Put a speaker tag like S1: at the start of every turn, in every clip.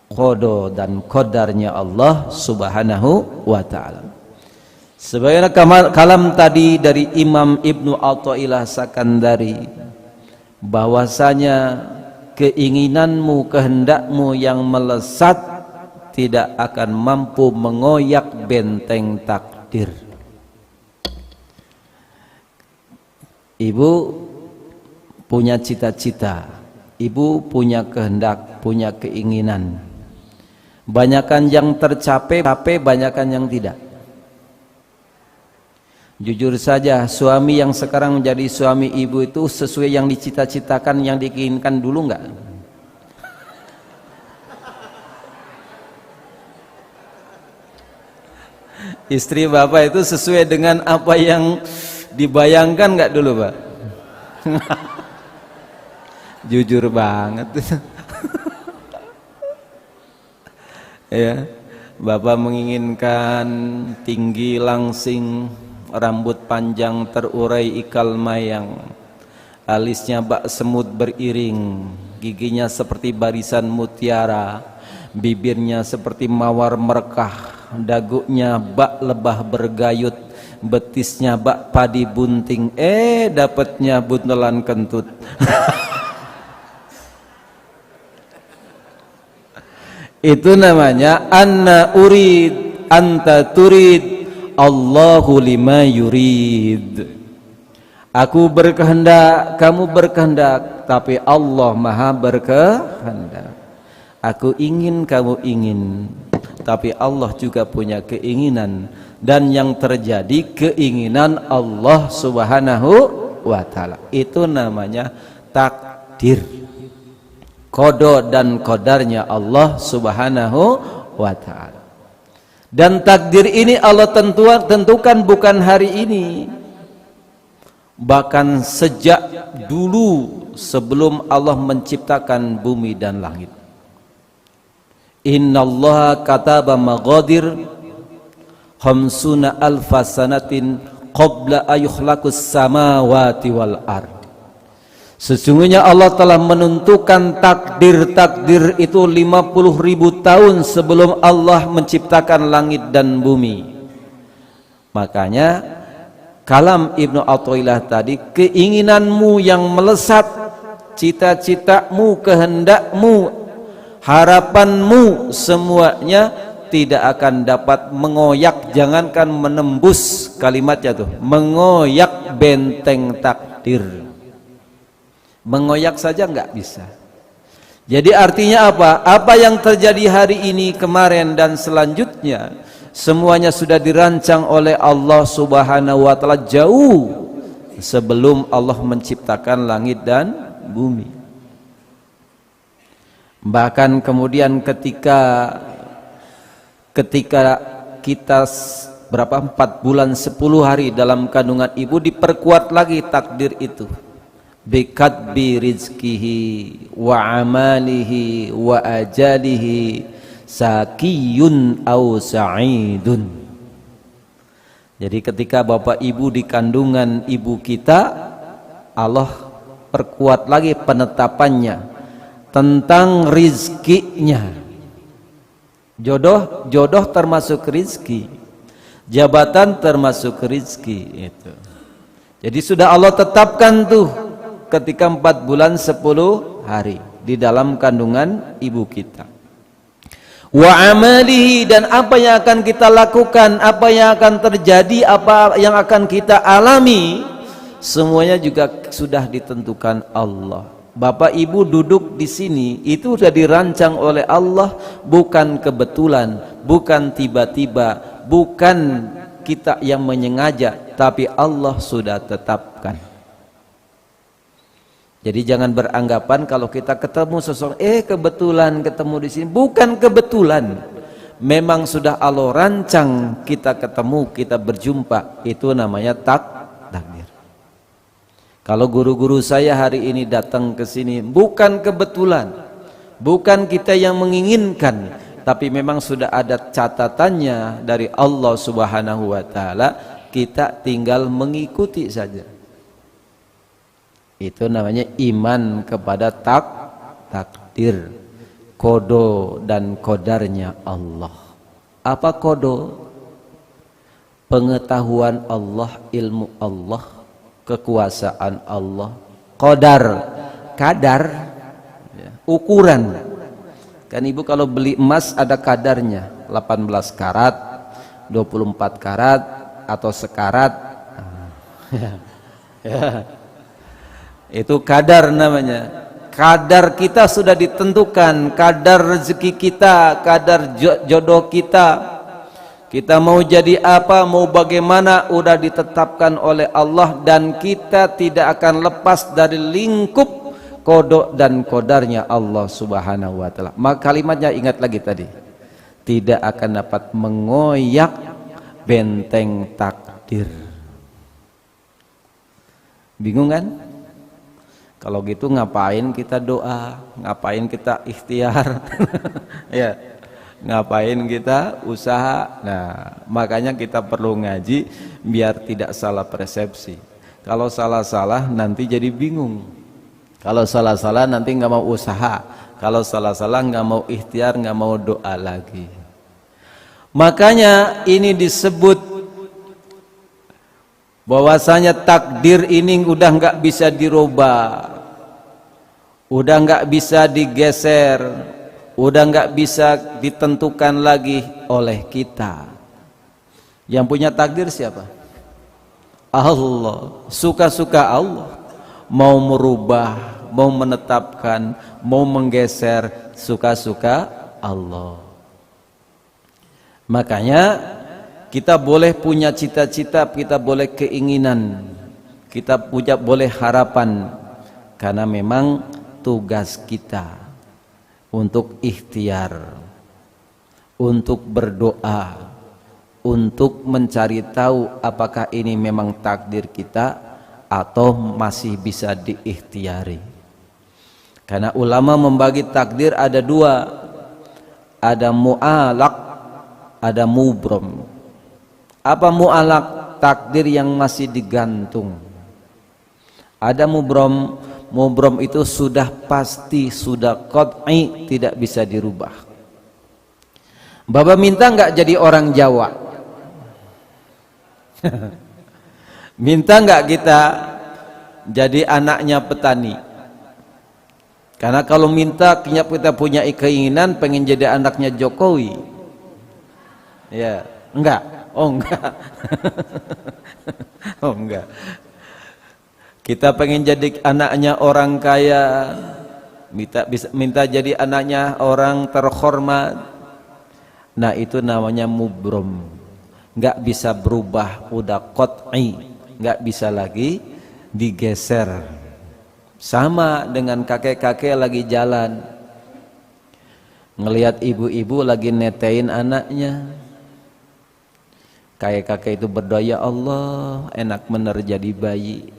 S1: qada dan qadarnya Allah Subhanahu wa taala. Sebagaimana kalam tadi dari Imam Ibnu Athaillah Sakandari, bahwasanya keinginanmu, kehendakmu yang melesat tidak akan mampu mengoyak benteng takdir. Ibu punya cita-cita, ibu punya kehendak, punya keinginan. Banyakan yang tercapai, banyakan yang tidak. Jujur saja, suami yang sekarang menjadi suami ibu itu sesuai yang dicita-citakan, yang diinginkan dulu enggak? Istri bapak itu sesuai dengan apa yang dibayangkan enggak dulu, Pak? Jujur banget. Ya, bapak menginginkan tinggi langsing, rambut panjang terurai ikal mayang, alisnya bak semut beriring, giginya seperti barisan mutiara, bibirnya seperti mawar merekah, dagunya bak lebah bergayut, betisnya bak padi bunting, dapatnya buntelan kentut. Itu namanya anna urid anta turid Allahu lima yurid. Aku berkehendak, kamu berkehendak, tapi Allah maha berkehendak. Aku ingin, kamu ingin, tapi Allah juga punya keinginan. Dan yang terjadi keinginan Allah Subhanahu wa ta'ala. Itu namanya takdir, qada dan qadarnya Allah Subhanahu wa ta'ala. Dan takdir ini Allah tentukan bukan hari ini, bahkan sejak dulu sebelum Allah menciptakan bumi dan langit. Innallaha kataba maqadir khamsuna alfa sanatin qabla ayukhlaqus samawati wal ard. Sesungguhnya Allah telah menentukan takdir-takdir itu 50.000 tahun sebelum Allah menciptakan langit dan bumi. Makanya kalam Ibnu Athaillah tadi, keinginanmu yang melesat, cita-citamu, kehendakmu, harapanmu, semuanya tidak akan dapat mengoyak, jangankan menembus, kalimatnya tuh, mengoyak benteng takdir. Mengoyak saja nggak bisa. Jadi artinya apa? Apa yang terjadi hari ini, kemarin dan selanjutnya, semuanya sudah dirancang oleh Allah Subhanahu wa ta'ala jauh sebelum Allah menciptakan langit dan bumi. Bahkan kemudian ketika kita berapa 4 bulan 10 hari dalam kandungan ibu, diperkuat lagi takdir itu. Bikatbi rizkihi wa amalihi wa ajalihi sakiyun au sa'idun. Jadi ketika bapak ibu di kandungan ibu kita, Allah perkuat lagi penetapannya tentang rizkinya. Jodoh termasuk rizki, jabatan termasuk rizki itu. Jadi sudah Allah tetapkan tuh ketika 4 bulan 10 hari di dalam kandungan ibu kita. Wa amalihi, dan apa yang akan kita lakukan, apa yang akan terjadi, apa yang akan kita alami, semuanya juga sudah ditentukan Allah. Bapak ibu duduk di sini itu sudah dirancang oleh Allah, bukan kebetulan, bukan tiba-tiba, bukan kita yang menyengaja, tapi Allah sudah tetapkan. Jadi jangan beranggapan kalau kita ketemu seseorang, kebetulan ketemu di sini. Bukan kebetulan, memang sudah Allah rancang kita ketemu, kita berjumpa. Itu namanya takdir. Kalau guru-guru saya hari ini datang ke sini, bukan kebetulan, bukan kita yang menginginkan, tapi memang sudah ada catatannya dari Allah Subhanahu wa ta'ala. Kita tinggal mengikuti saja. Itu namanya iman kepada takdir. Kodo dan kodarnya Allah. Apa kodo? Pengetahuan Allah, ilmu Allah, kekuasaan Allah. Qadar, kadar, ya, ukuran. Kan ibu kalau beli emas ada kadarnya, 18 karat, 24 karat, atau sekarat. Ya. Itu kadar namanya. Kadar kita sudah ditentukan, kadar rezeki kita, kadar jodoh kita. Kita mau jadi apa, mau bagaimana, udah ditetapkan oleh Allah, dan kita tidak akan lepas dari lingkup kodok dan kodarnya Allah subhanahu wa ta'ala. Maka kalimatnya ingat lagi tadi, tidak akan dapat mengoyak benteng takdir. Bingung kan? Kalau gitu ngapain kita doa, ngapain kita ikhtiar, ya, ngapain kita usaha. Nah, makanya kita perlu ngaji biar tidak salah persepsi. Kalau salah-salah nanti jadi bingung. Kalau salah-salah nanti nggak mau usaha. Kalau salah-salah nggak mau ikhtiar, nggak mau doa lagi. Makanya ini disebut bahwasanya takdir ini udah nggak bisa dirubah, udah nggak bisa digeser, udah nggak bisa ditentukan lagi oleh kita. Yang punya takdir siapa? Allah. Suka-suka Allah, mau merubah, mau menetapkan, mau menggeser, suka-suka Allah. Makanya kita boleh punya cita-cita, kita boleh keinginan, kita punya boleh harapan, karena memang tugas kita untuk ikhtiar, untuk berdoa, untuk mencari tahu apakah ini memang takdir kita atau masih bisa diikhtiari. Karena ulama membagi takdir ada dua, ada mu'alaq, ada mubrom. Apa mu'alaq? Takdir yang masih digantung. Ada mubrom. Mubrom itu sudah pasti, sudah qat'i, tidak bisa dirubah. Bapak minta nggak jadi orang Jawa? Minta nggak kita jadi anaknya petani? Karena kalau minta, kita punya keinginan pengen jadi anaknya Jokowi. Ya, enggak. Oh enggak. Oh enggak. Kita pengen jadi anaknya orang kaya, minta jadi anaknya orang terhormat. Nah, itu namanya mubrom. Enggak bisa berubah, udah qat'i, enggak bisa lagi digeser. Sama dengan kakek-kakek lagi jalan, ngelihat ibu-ibu lagi netein anaknya. Kakek-kakek itu berdoa, ya Allah, enak bener jadi bayi.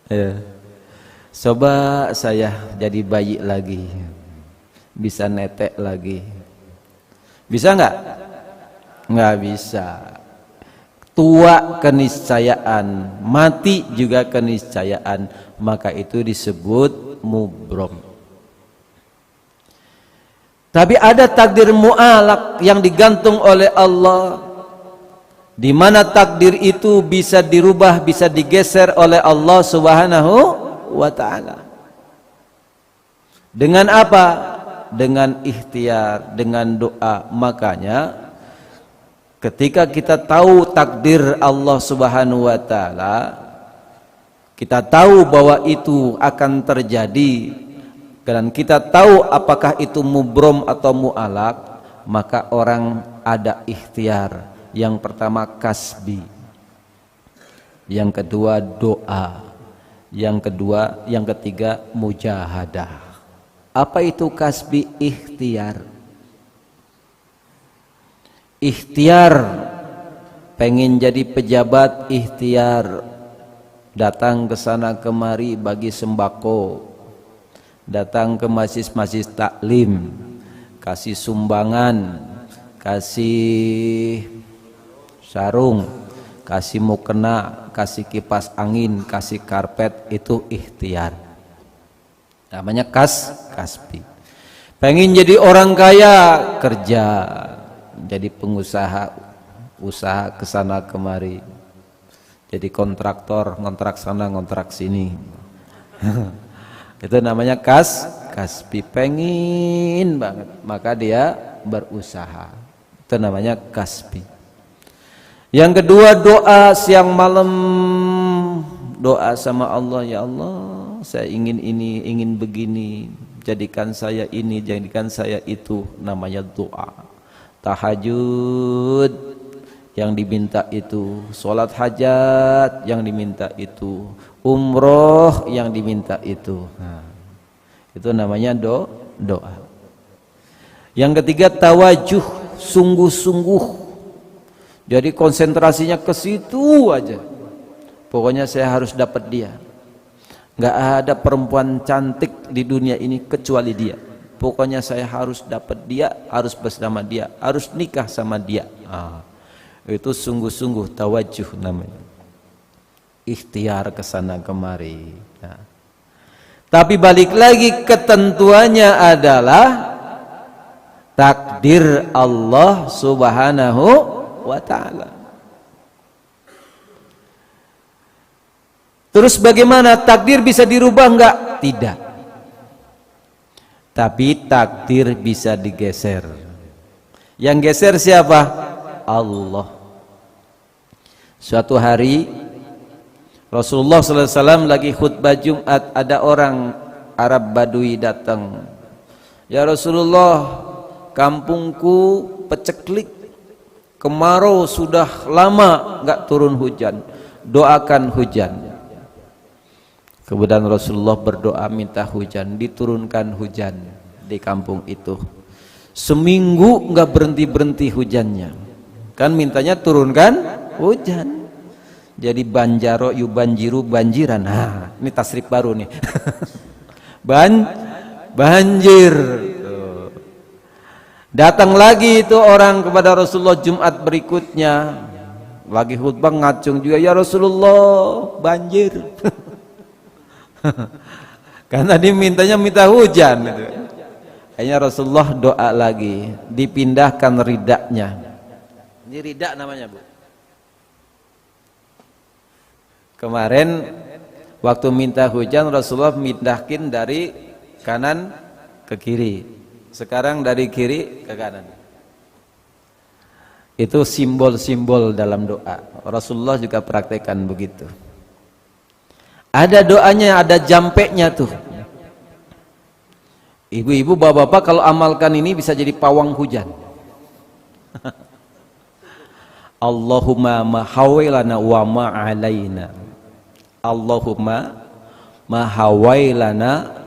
S1: Ya. Coba saya jadi bayi lagi, bisa netek lagi. Bisa nggak? Nggak bisa. Tua keniscayaan, mati juga keniscayaan, maka itu disebut mubrom. Tapi ada takdir mu'alaq yang digantung oleh Allah, di mana takdir itu bisa dirubah, bisa digeser oleh Allah subhanahu wa ta'ala. Dengan apa? Dengan ikhtiar, dengan doa. Makanya ketika kita tahu takdir Allah subhanahu wa ta'ala, kita tahu bahwa itu akan terjadi, dan kita tahu apakah itu mubrom atau mu'alaq, maka orang ada ikhtiar. Yang pertama kasbi, yang kedua doa, yang ketiga mujahadah. Apa itu kasbi? Ikhtiar. Ikhtiar pengen jadi pejabat, ikhtiar datang ke sana kemari bagi sembako, datang ke masjid-masjid taklim, kasih sumbangan, kasih sarung, kasih mukena, kasih kipas angin, kasih karpet, itu ikhtiar. Namanya kasbi. Pengen jadi orang kaya, kerja, jadi pengusaha, usaha kesana kemari, jadi kontraktor, ngontrak sana ngontrak sini. Itu namanya kasbi. Pengen banget, maka dia berusaha. Itu namanya kasbi. Yang kedua, doa siang malam, doa sama Allah, ya Allah, saya ingin ini, ingin begini, jadikan saya ini, jadikan saya itu, namanya doa. Tahajud yang diminta itu, sholat hajat yang diminta itu, umroh yang diminta itu. Itu namanya doa. Yang ketiga, tawajuh, sungguh-sungguh. Jadi konsentrasinya ke situ aja. Pokoknya saya harus dapat dia. Nggak ada perempuan cantik di dunia ini kecuali dia. Pokoknya saya harus dapat dia, harus bersama dia, harus nikah sama dia. Itu sungguh-sungguh tawajuh namanya. Ikhtiar kesana kemari. Nah. Tapi balik lagi, ketentuannya adalah takdir Allah Subhanahu wa ta'ala. Terus bagaimana? Takdir bisa dirubah enggak? Tidak. Tapi takdir bisa digeser. Yang geser siapa? Allah. Suatu hari Rasulullah SAW lagi khutbah Jumat, ada orang Arab Badui datang. Ya Rasulullah, kampungku peceklik, kemarau sudah lama nggak turun hujan, doakan hujan. Kemudian Rasulullah berdoa minta hujan, diturunkan hujan di kampung itu. Seminggu nggak berhenti hujannya. Kan mintanya turunkan hujan. Jadi banjaro yubanjiru banjiran. Nah, ini tasrif baru nih. Banjir. Datang lagi itu orang kepada Rasulullah Jumat berikutnya, lagi khutbah ngacung juga, ya Rasulullah banjir. Karena dia minta hujan gitu. Akhirnya Rasulullah doa lagi, dipindahkan ridaknya. Ini ridak namanya, Bu. Kemarin waktu minta hujan Rasulullah pindahkin dari kanan ke kiri. Sekarang dari kiri ke kanan. Itu simbol-simbol dalam doa. Rasulullah juga praktekkan begitu. Ada doanya, ada jampeknya tuh. Ibu-ibu, bapak-bapak kalau amalkan ini bisa jadi pawang hujan. Allahumma ma hawailana wa ma alaina. Allahumma ma hawailana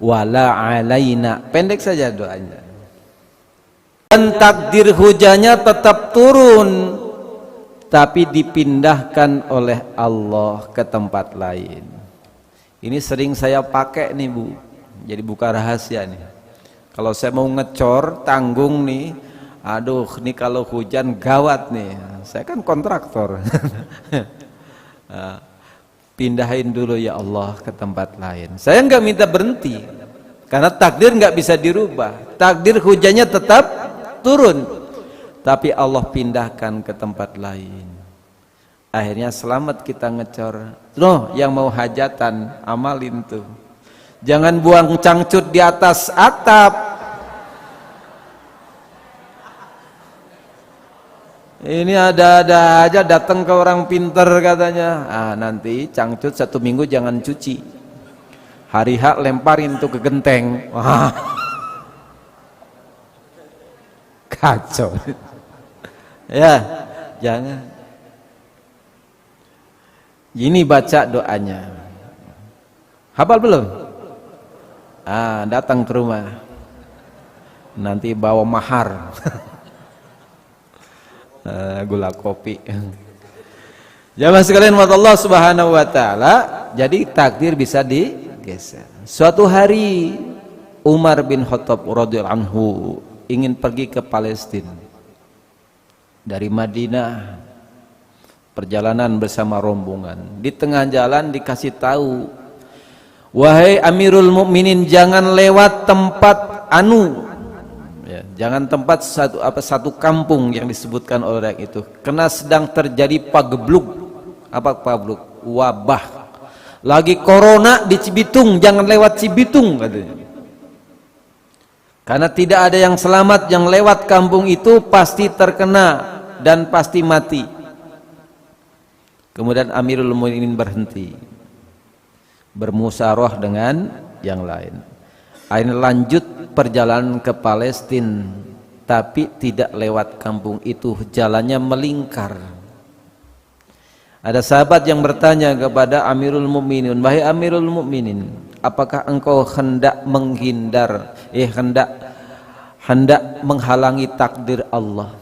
S1: wala alaina. Pendek saja doanya. Dan takdir hujannya tetap turun, tapi dipindahkan oleh Allah ke tempat lain. Ini sering saya pakai nih, Bu. Jadi buka rahasia nih. Kalau saya mau ngecor tanggung nih, aduh, nih kalau hujan gawat nih. Saya kan kontraktor. Pindahin dulu ya Allah ke tempat lain. Saya nggak minta berhenti, karena takdir nggak bisa dirubah. Takdir hujannya tetap turun, tapi Allah pindahkan ke tempat lain. Akhirnya selamat kita ngecor. Loh, yang mau hajatan amalin tuh. Jangan buang cangcut di atas atap. Ini ada-ada aja datang ke orang pinter katanya. Nanti cangcut 1 minggu jangan cuci. Hari H lemparin tuh ke genteng. Wah. Kacau. Ya, jangan. Ini baca doanya. Hafal belum? Datang ke rumah. Nanti bawa mahar. Gula kopi. Jamaah sekalian buat Allah Subhanahu wa taala, jadi takdir bisa digeser. Suatu hari Umar bin Khattab radhiyallahu anhu ingin pergi ke Palestina. Dari Madinah perjalanan bersama rombongan. Di tengah jalan dikasih tahu, wahai Amirul Mukminin, jangan lewat tempat anu, ya, jangan tempat satu kampung yang disebutkan oleh orang itu, karena sedang terjadi pagebluk. Apa pagebluk? Wabah. Lagi corona di Cibitung, jangan lewat Cibitung katanya. Karena tidak ada yang selamat, yang lewat kampung itu pasti terkena dan pasti mati. Kemudian Amirul Mukminin berhenti, bermusyawarah dengan yang lain. Akhirnya lanjut perjalanan ke Palestina, tapi tidak lewat kampung itu, jalannya melingkar. Ada sahabat yang bertanya kepada Amirul Mukminin, wahai Amirul Mukminin, apakah engkau hendak menghindar, hendak menghalangi takdir Allah?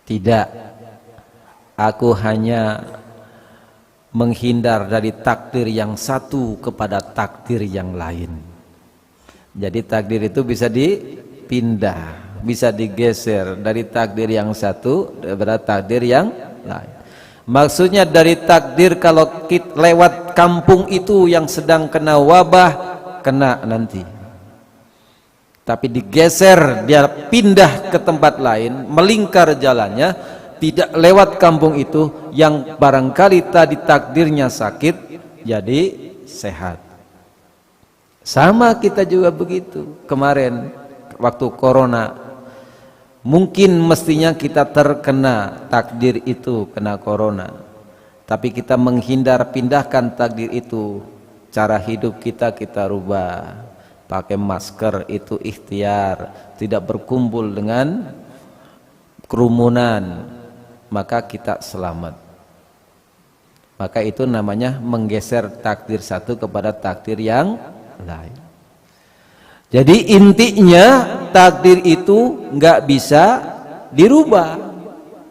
S1: Tidak, aku hanya menghindar dari takdir yang satu kepada takdir yang lain. Jadi takdir itu bisa dipindah, bisa digeser dari takdir yang satu kepada takdir yang lain. Maksudnya dari takdir kalau kita lewat kampung itu yang sedang kena wabah, kena nanti. Tapi digeser, dia pindah ke tempat lain, melingkar jalannya, tidak lewat kampung itu yang barangkali tadi takdirnya sakit jadi sehat. Sama kita juga begitu. Kemarin waktu corona, mungkin mestinya kita terkena takdir itu, kena corona, tapi kita menghindar, pindahkan takdir itu. Cara hidup kita rubah, pakai masker itu ikhtiar, tidak berkumpul dengan kerumunan, maka kita selamat. Maka itu namanya menggeser takdir satu kepada takdir yang lain. Jadi intinya takdir itu nggak bisa dirubah,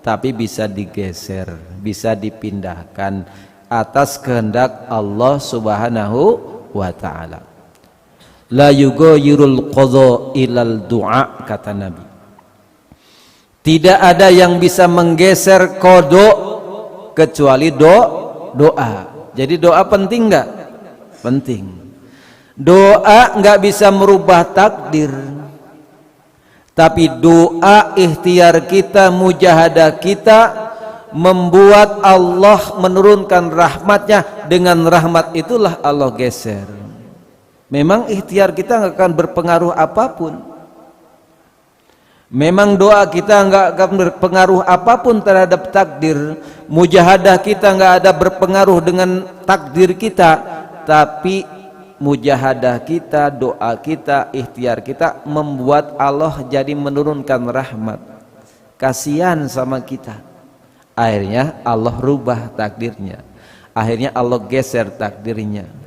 S1: tapi bisa digeser, bisa dipindahkan atas kehendak Allah Subhanahu wa ta'ala. La yughayirul qadha ilal du'a, kata Nabi. Tidak ada yang bisa menggeser qadha kecuali doa. Jadi doa penting nggak? Penting. Doa nggak bisa merubah takdir, tapi doa ikhtiar kita, mujahadah kita membuat Allah menurunkan rahmatnya. Dengan rahmat itulah Allah geser. Memang ikhtiar kita nggak akan berpengaruh apapun, memang doa kita nggak akan berpengaruh apapun terhadap takdir, mujahadah kita nggak ada berpengaruh dengan takdir kita, tapi mujahadah kita, doa kita, ikhtiar kita membuat Allah jadi menurunkan rahmat. Kasihan sama kita. Akhirnya Allah rubah takdirnya. Akhirnya Allah geser takdirnya.